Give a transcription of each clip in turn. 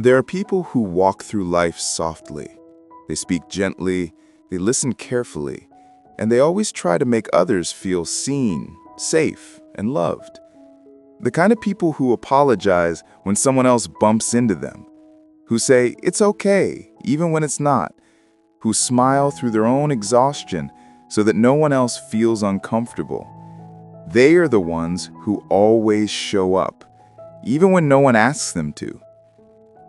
There are people who walk through life softly. They speak gently, they listen carefully, and they always try to make others feel seen, safe, and loved. The kind of people who apologize when someone else bumps into them, who say it's okay even when it's not, who smile through their own exhaustion so that no one else feels uncomfortable. They are the ones who always show up, even when no one asks them to.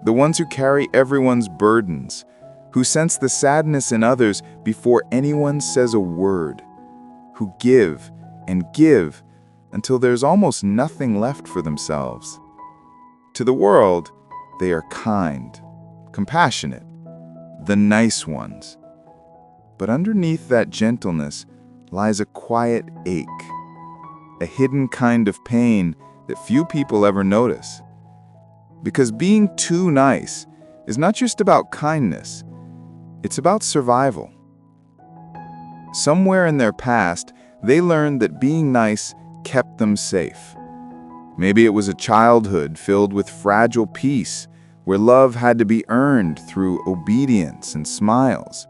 The ones who carry everyone's burdens, who sense the sadness in others before anyone says a word, who give and give until there's almost nothing left for themselves. To the world, they are kind, compassionate, the nice ones. But underneath that gentleness lies a quiet ache, a hidden kind of pain that few people ever notice. Because being too nice is not just about kindness, it's about survival. Somewhere in their past, they learned that being nice kept them safe. Maybe it was a childhood filled with fragile peace, where love had to be earned through obedience and smiles.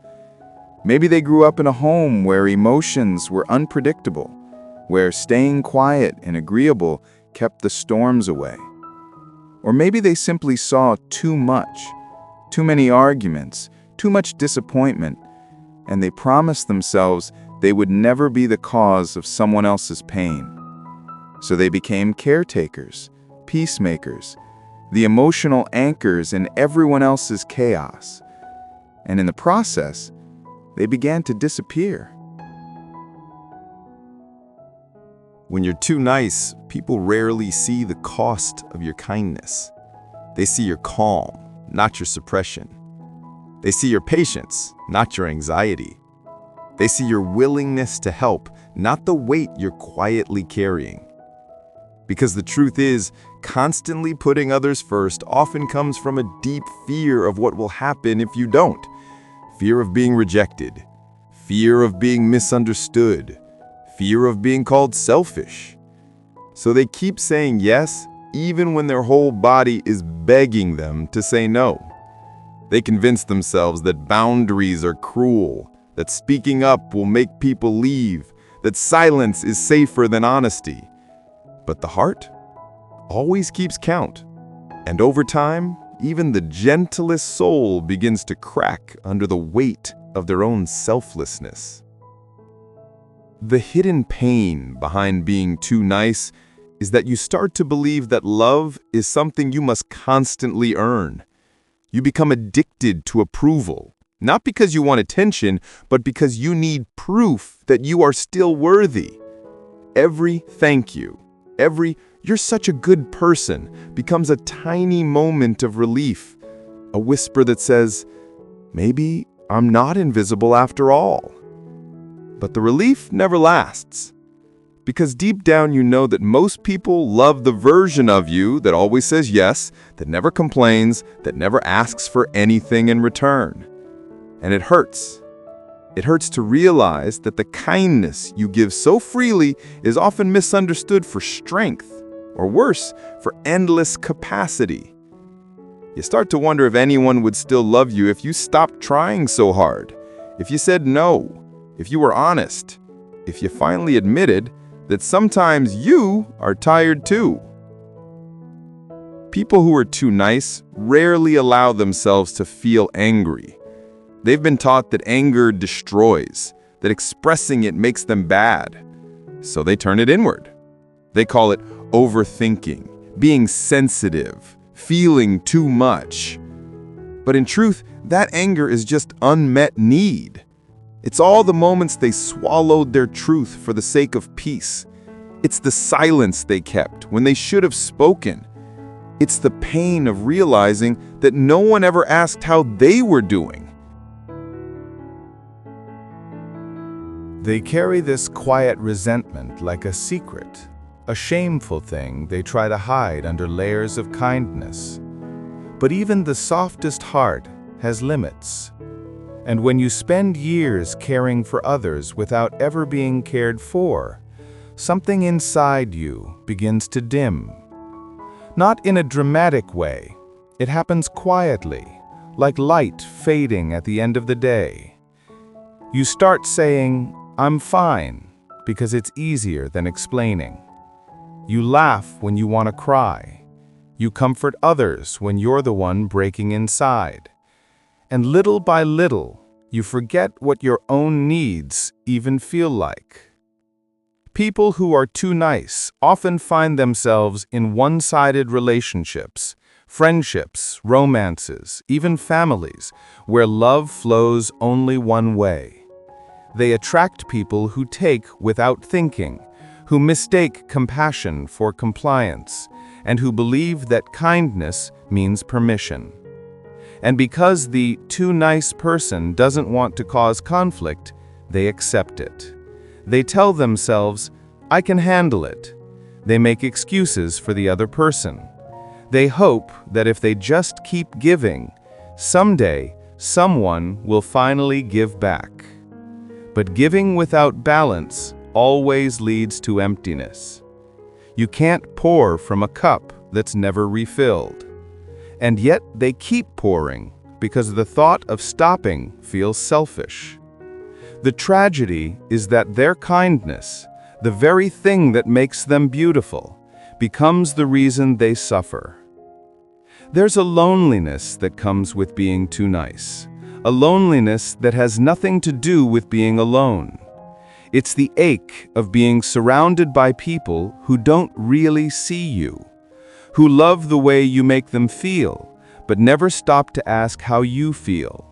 Maybe they grew up in a home where emotions were unpredictable, where staying quiet and agreeable kept the storms away. Or maybe they simply saw too much, too many arguments, too much disappointment, and they promised themselves they would never be the cause of someone else's pain. So they became caretakers, peacemakers, the emotional anchors in everyone else's chaos. And in the process, they began to disappear. When you're too nice, people rarely see the cost of your kindness. They see your calm, not your suppression. They see your patience, not your anxiety. They see your willingness to help, not the weight you're quietly carrying. Because the truth is, constantly putting others first often comes from a deep fear of what will happen if you don't. Fear of being rejected, fear of being misunderstood, fear of being called selfish. So they keep saying yes, even when their whole body is begging them to say no. They convince themselves that boundaries are cruel, that speaking up will make people leave, that silence is safer than honesty. But the heart always keeps count. And over time, even the gentlest soul begins to crack under the weight of their own selflessness. The hidden pain behind being too nice is that you start to believe that love is something you must constantly earn. You become addicted to approval, not because you want attention, but because you need proof that you are still worthy. Every thank you, every "you're such a good person" becomes a tiny moment of relief, a whisper that says, maybe I'm not invisible after all. But the relief never lasts. Because deep down you know that most people love the version of you that always says yes, that never complains, that never asks for anything in return. And it hurts. It hurts to realize that the kindness you give so freely is often misunderstood for strength, or worse, for endless capacity. You start to wonder if anyone would still love you if you stopped trying so hard, if you said no, if you were honest, if you finally admitted that sometimes you are tired too. People who are too nice rarely allow themselves to feel angry. They've been taught that anger destroys, that expressing it makes them bad. So they turn it inward. They call it overthinking, being sensitive, feeling too much. But in truth, that anger is just unmet need. It's all the moments they swallowed their truth for the sake of peace. It's the silence they kept when they should have spoken. It's the pain of realizing that no one ever asked how they were doing. They carry this quiet resentment like a secret, a shameful thing they try to hide under layers of kindness. But even the softest heart has limits. And when you spend years caring for others without ever being cared for, something inside you begins to dim. Not in a dramatic way, It happens quietly, like light fading at the end of the day. You start saying, "I'm fine," because it's easier than explaining. You laugh when you want to cry. You comfort others when you're the one breaking inside. And little by little, you forget what your own needs even feel like. People who are too nice often find themselves in one-sided relationships, friendships, romances, even families, where love flows only one way. They attract people who take without thinking, who mistake compassion for compliance, and who believe that kindness means permission. And because the too nice person doesn't want to cause conflict, they accept it. They tell themselves, "I can handle it." They make excuses for the other person. They hope that if they just keep giving, someday someone will finally give back. But giving without balance always leads to emptiness. You can't pour from a cup that's never refilled. And yet they keep pouring because the thought of stopping feels selfish. The tragedy is that their kindness, the very thing that makes them beautiful, becomes the reason they suffer. There's a loneliness that comes with being too nice, a loneliness that has nothing to do with being alone. It's the ache of being surrounded by people who don't really see you, who love the way you make them feel, but never stop to ask how you feel.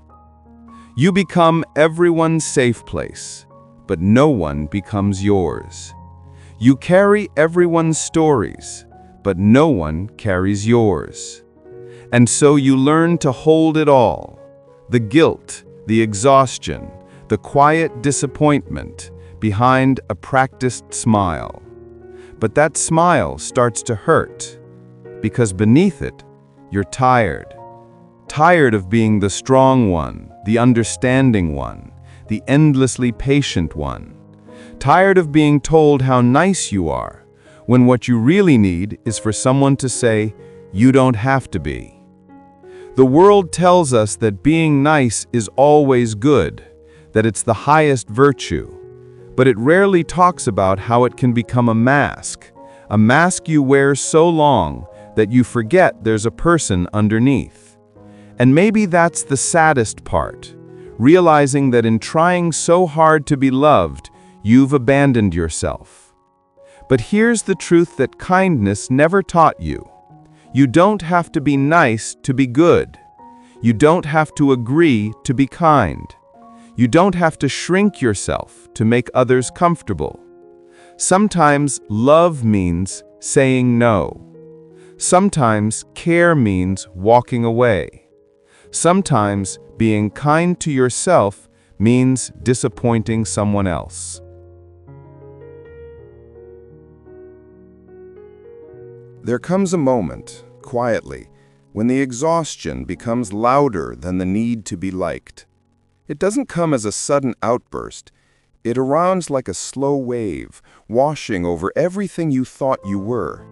You become everyone's safe place, but no one becomes yours. You carry everyone's stories, but no one carries yours. And so you learn to hold it all, the guilt, the exhaustion, the quiet disappointment behind a practiced smile. But that smile starts to hurt, because beneath it, you're tired. Tired of being the strong one, the understanding one, the endlessly patient one. Tired of being told how nice you are, when what you really need is for someone to say, "You don't have to be." The world tells us that being nice is always good, that it's the highest virtue, but it rarely talks about how it can become a mask you wear so long that you forget there's a person underneath. And maybe that's the saddest part, realizing that in trying so hard to be loved, you've abandoned yourself. But here's the truth that kindness never taught you. You don't have to be nice to be good. You don't have to agree to be kind. You don't have to shrink yourself to make others comfortable. Sometimes love means saying no. Sometimes care means walking away. Sometimes being kind to yourself means disappointing someone else. There comes a moment, quietly, when the exhaustion becomes louder than the need to be liked. It doesn't come as a sudden outburst. It arrives like a slow wave, washing over everything you thought you were.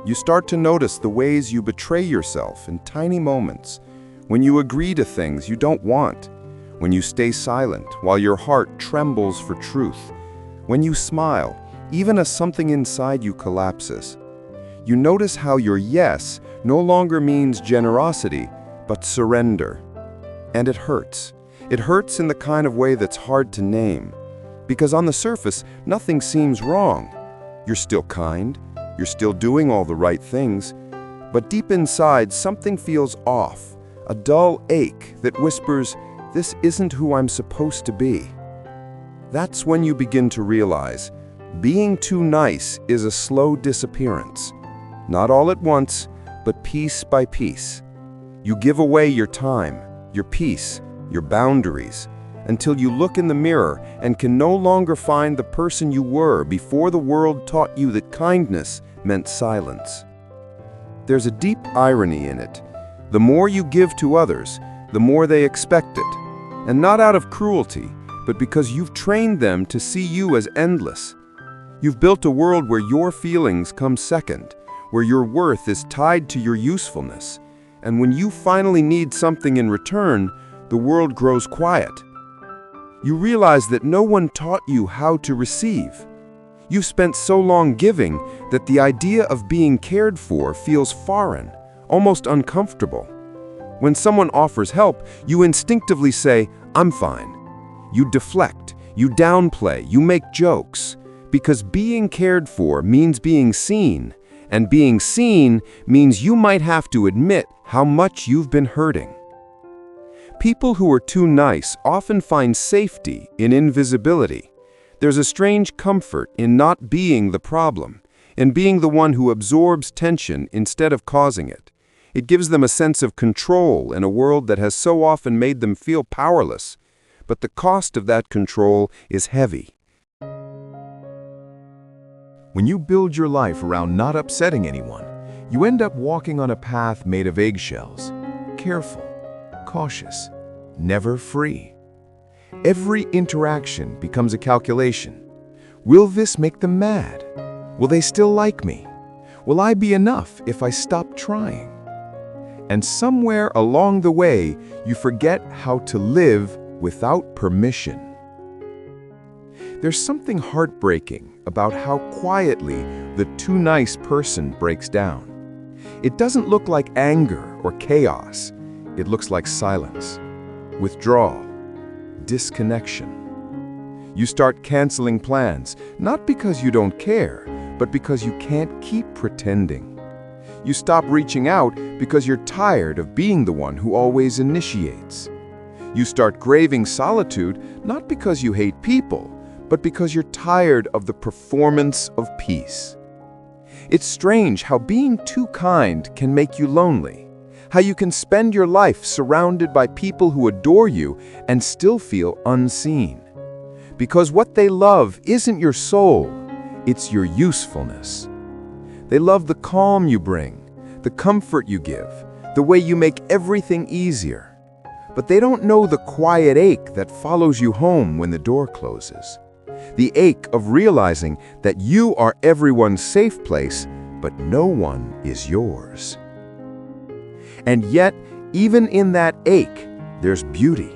You start to notice the ways you betray yourself in tiny moments, when you agree to things you don't want, when you stay silent while your heart trembles for truth, when you smile, even as something inside you collapses. You notice how your yes no longer means generosity, but surrender. And it hurts. It hurts in the kind of way that's hard to name. Because on the surface, nothing seems wrong. You're still kind, you're still doing all the right things, but deep inside, something feels off, a dull ache that whispers, "This isn't who I'm supposed to be." That's when you begin to realize, being too nice is a slow disappearance. Not all at once, but piece by piece. You give away your time, your peace, your boundaries, until you look in the mirror and can no longer find the person you were before the world taught you that kindness meant silence. There's a deep irony in it. The more you give to others, the more they expect it. And not out of cruelty, but because you've trained them to see you as endless. You've built a world where your feelings come second, where your worth is tied to your usefulness. And when you finally need something in return, the world grows quiet. You realize that no one taught you how to receive. You've spent so long giving that the idea of being cared for feels foreign, almost uncomfortable. When someone offers help, you instinctively say, "I'm fine." You deflect, you downplay, you make jokes, because being cared for means being seen, and being seen means you might have to admit how much you've been hurting. People who are too nice often find safety in invisibility. There's a strange comfort in not being the problem, in being the one who absorbs tension instead of causing it. It gives them a sense of control in a world that has so often made them feel powerless, but the cost of that control is heavy. When you build your life around not upsetting anyone, you end up walking on a path made of eggshells, careful, cautious, never free. Every interaction becomes a calculation. Will this make them mad? Will they still like me? Will I be enough if I stop trying? And somewhere along the way, you forget how to live without permission. There's something heartbreaking about how quietly the too nice person breaks down. It doesn't look like anger or chaos. It looks like silence, withdrawal, disconnection. You start canceling plans, not because you don't care, but because you can't keep pretending. You stop reaching out because you're tired of being the one who always initiates. You start craving solitude, not because you hate people, but because you're tired of the performance of peace. It's strange how being too kind can make you lonely, how you can spend your life surrounded by people who adore you and still feel unseen. Because what they love isn't your soul, it's your usefulness. They love the calm you bring, the comfort you give, the way you make everything easier. But they don't know the quiet ache that follows you home when the door closes. The ache of realizing that you are everyone's safe place, but no one is yours. And yet, even in that ache, there's beauty.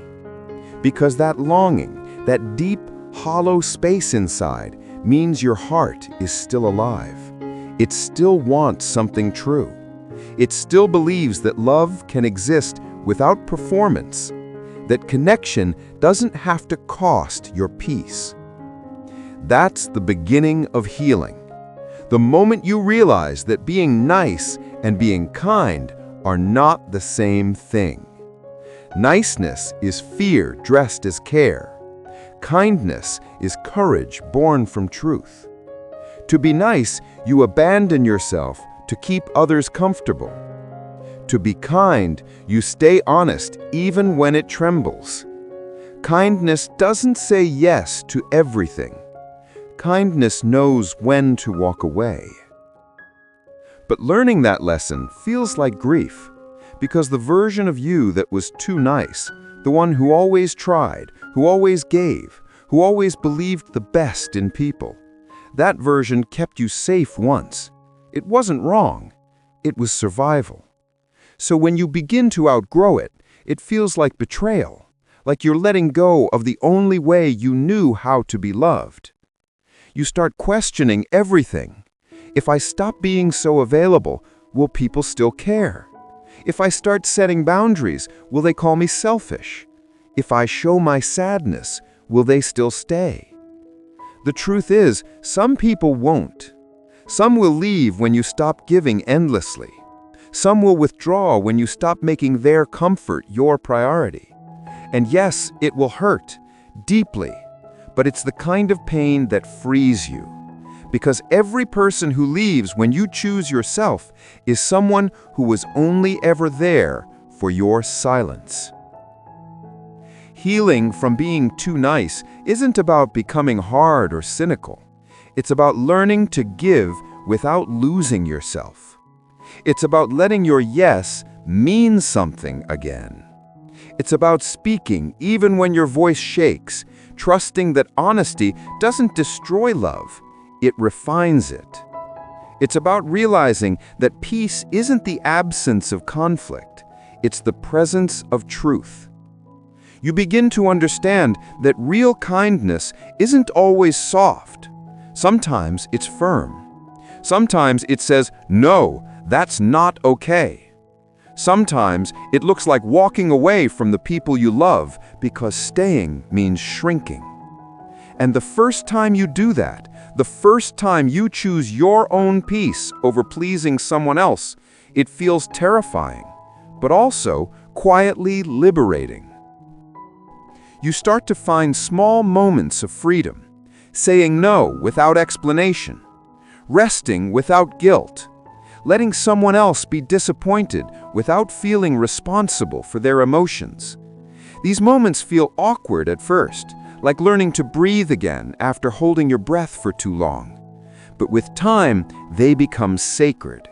Because that longing, that deep, hollow space inside, means your heart is still alive. It still wants something true. It still believes that love can exist without performance, that connection doesn't have to cost your peace. That's the beginning of healing. The moment you realize that being nice and being kind are not the same thing. Niceness is fear dressed as care. Kindness is courage born from truth. To be nice, you abandon yourself to keep others comfortable. To be kind, you stay honest even when it trembles. Kindness doesn't say yes to everything. Kindness knows when to walk away. But learning that lesson feels like grief, because the version of you that was too nice, the one who always tried, who always gave, who always believed the best in people, that version kept you safe once. It wasn't wrong. It was survival. So when you begin to outgrow it, it feels like betrayal, like you're letting go of the only way you knew how to be loved. You start questioning everything. If I stop being so available, will people still care? If I start setting boundaries, will they call me selfish? If I show my sadness, will they still stay? The truth is, some people won't. Some will leave when you stop giving endlessly. Some will withdraw when you stop making their comfort your priority. And yes, it will hurt, deeply, but it's the kind of pain that frees you. Because every person who leaves when you choose yourself is someone who was only ever there for your silence. Healing from being too nice isn't about becoming hard or cynical. It's about learning to give without losing yourself. It's about letting your yes mean something again. It's about speaking even when your voice shakes, trusting that honesty doesn't destroy love, it refines it. It's about realizing that peace isn't the absence of conflict, it's the presence of truth. You begin to understand that real kindness isn't always soft. Sometimes it's firm. Sometimes it says, "No, that's not okay." Sometimes it looks like walking away from the people you love because staying means shrinking. And the first time you do that, the first time you choose your own peace over pleasing someone else, it feels terrifying, but also quietly liberating. You start to find small moments of freedom, saying no without explanation, resting without guilt, letting someone else be disappointed without feeling responsible for their emotions. These moments feel awkward at first, like learning to breathe again after holding your breath for too long. But with time, they become sacred.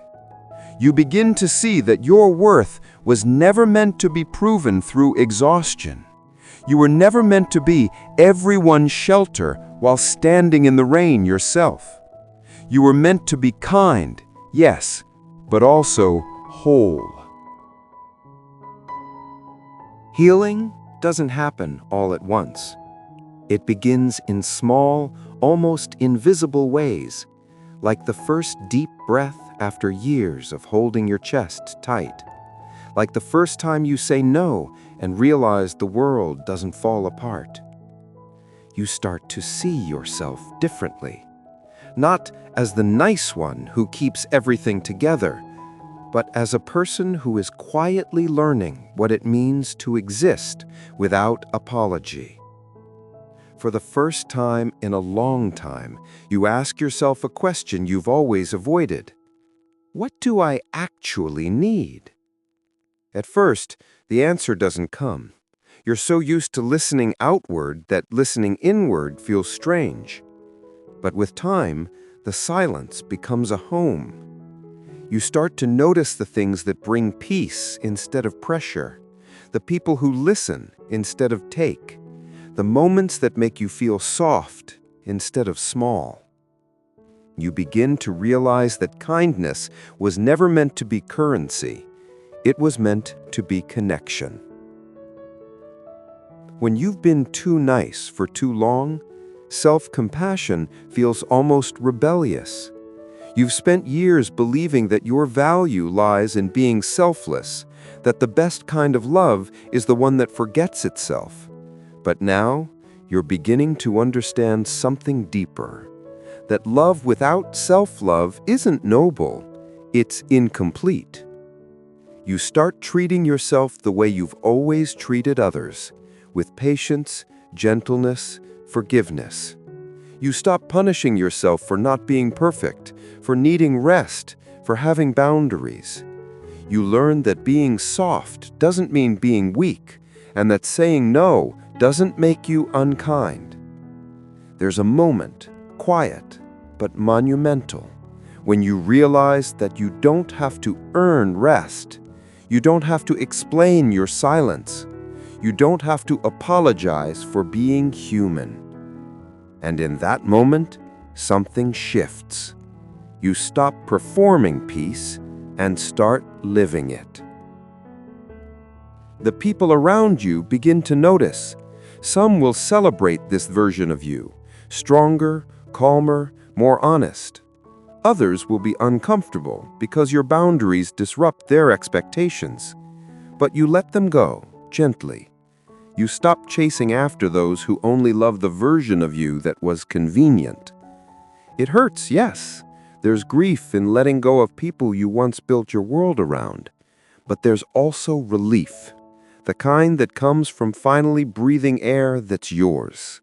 You begin to see that your worth was never meant to be proven through exhaustion. You were never meant to be everyone's shelter while standing in the rain yourself. You were meant to be kind, yes, but also whole. Healing doesn't happen all at once. It begins in small, almost invisible ways, like the first deep breath after years of holding your chest tight, like the first time you say no and realize the world doesn't fall apart. You start to see yourself differently, not as the nice one who keeps everything together, but as a person who is quietly learning what it means to exist without apology. For the first time in a long time, you ask yourself a question you've always avoided. What do I actually need? At first, the answer doesn't come. You're so used to listening outward that listening inward feels strange. But with time, the silence becomes a home. You start to notice the things that bring peace instead of pressure, the people who listen instead of take, the moments that make you feel soft instead of small. You begin to realize that kindness was never meant to be currency. It was meant to be connection. When you've been too nice for too long, self-compassion feels almost rebellious. You've spent years believing that your value lies in being selfless, that the best kind of love is the one that forgets itself. But now, you're beginning to understand something deeper, that love without self-love isn't noble, it's incomplete. You start treating yourself the way you've always treated others, with patience, gentleness, forgiveness. You stop punishing yourself for not being perfect, for needing rest, for having boundaries. You learn that being soft doesn't mean being weak, and that saying no doesn't make you unkind. There's a moment, quiet but monumental, when you realize that you don't have to earn rest. You don't have to explain your silence. You don't have to apologize for being human. And in that moment, something shifts. You stop performing peace and start living it. The people around you begin to notice. Some will celebrate this version of you, stronger, calmer, more honest. Others will be uncomfortable because your boundaries disrupt their expectations. But you let them go, gently. You stop chasing after those who only love the version of you that was convenient. It hurts, yes. There's grief in letting go of people you once built your world around. But there's also relief, the kind that comes from finally breathing air that's yours.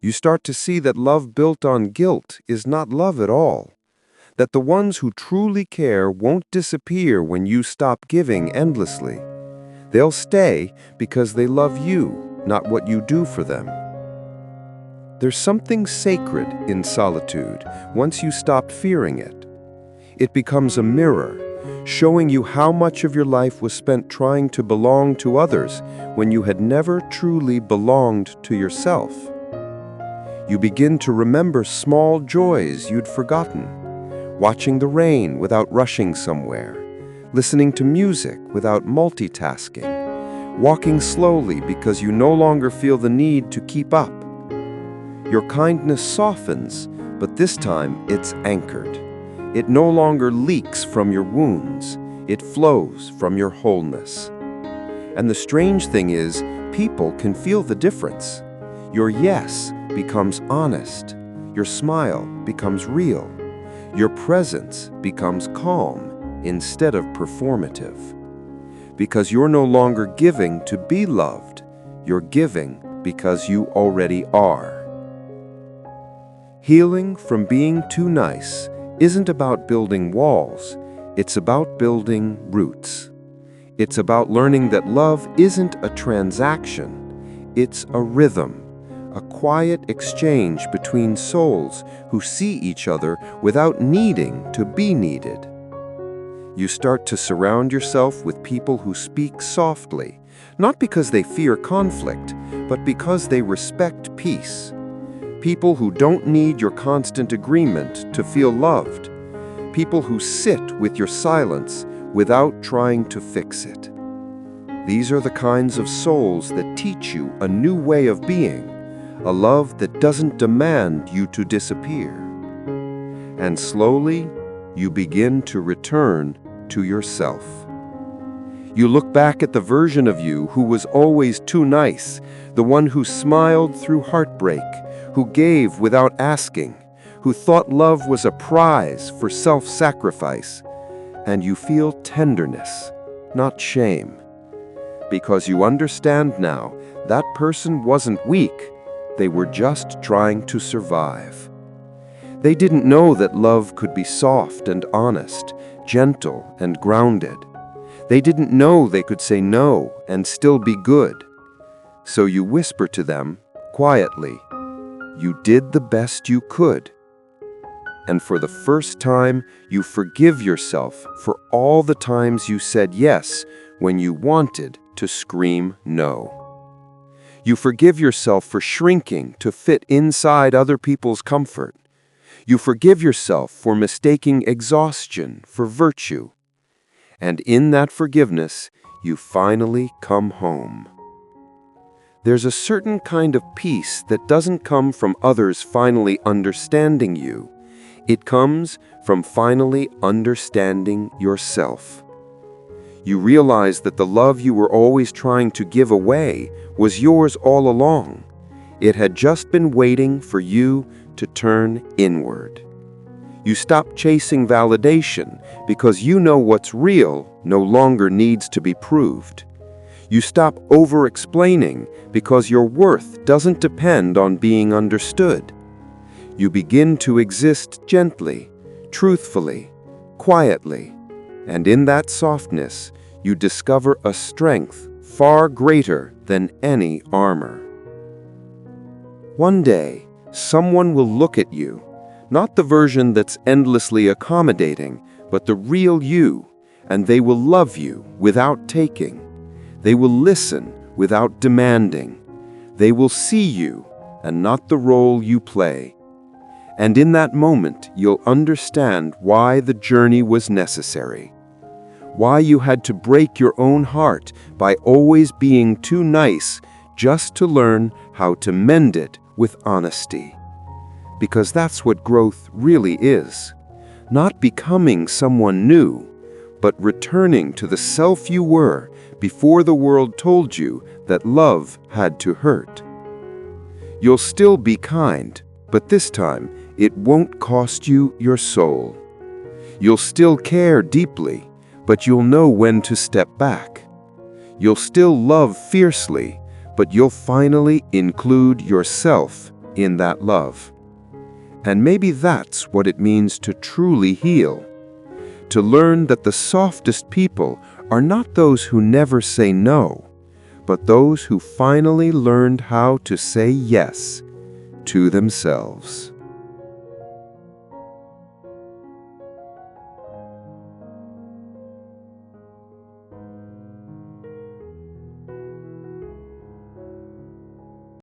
You start to see that love built on guilt is not love at all. That the ones who truly care won't disappear when you stop giving endlessly. They'll stay because they love you, not what you do for them. There's something sacred in solitude once you stop fearing it. It becomes a mirror, showing you how much of your life was spent trying to belong to others when you had never truly belonged to yourself. You begin to remember small joys you'd forgotten. watching the rain without rushing somewhere, listening to music without multitasking, walking slowly because you no longer feel the need to keep up. Your kindness softens, but this time it's anchored. It no longer leaks from your wounds, it flows from your wholeness. And the strange thing is, people can feel the difference. Your yes becomes honest, your smile becomes real, your presence becomes calm instead of performative. Because you're no longer giving to be loved, you're giving because you already are. Healing from being too nice isn't about building walls, it's about building roots. It's about learning that love isn't a transaction, it's a rhythm, a quiet exchange between souls who see each other without needing to be needed. You start to surround yourself with people who speak softly, not because they fear conflict, but because they respect peace. People who don't need your constant agreement to feel loved. People who sit with your silence without trying to fix it. These are the kinds of souls that teach you a new way of being, a love that doesn't demand you to disappear. And slowly, you begin to return to yourself. You look back at the version of you who was always too nice, the one who smiled through heartbreak, who gave without asking, who thought love was a prize for self-sacrifice, and you feel tenderness, not shame. Because you understand now that person wasn't weak, they were just trying to survive. They didn't know that love could be soft and honest, gentle and grounded. They didn't know they could say no and still be good. So you whisper to them, quietly, "You did the best you could." And for the first time, you forgive yourself for all the times you said yes when you wanted to scream no. You forgive yourself for shrinking to fit inside other people's comfort. You forgive yourself for mistaking exhaustion for virtue. And in that forgiveness, you finally come home. There's a certain kind of peace that doesn't come from others finally understanding you. It comes from finally understanding yourself. You realize that the love you were always trying to give away was yours all along. It had just been waiting for you to turn inward. You stop chasing validation because you know what's real no longer needs to be proved. You stop over-explaining because your worth doesn't depend on being understood. You begin to exist gently, truthfully, quietly, and in that softness, you discover a strength far greater than any armor. One day, someone will look at you, not the version that's endlessly accommodating, but the real you, and they will love you without taking. They will listen without demanding. They will see you and not the role you play. And in that moment, you'll understand why the journey was necessary. Why you had to break your own heart by always being too nice just to learn how to mend it with honesty. Because that's what growth really is. Not becoming someone new, but returning to the self you were before the world told you that love had to hurt. You'll still be kind, but this time it won't cost you your soul. You'll still care deeply, but you'll know when to step back. You'll still love fiercely, but you'll finally include yourself in that love. And maybe that's what it means to truly heal. To learn that the softest people are not those who never say no, but those who finally learned how to say yes to themselves.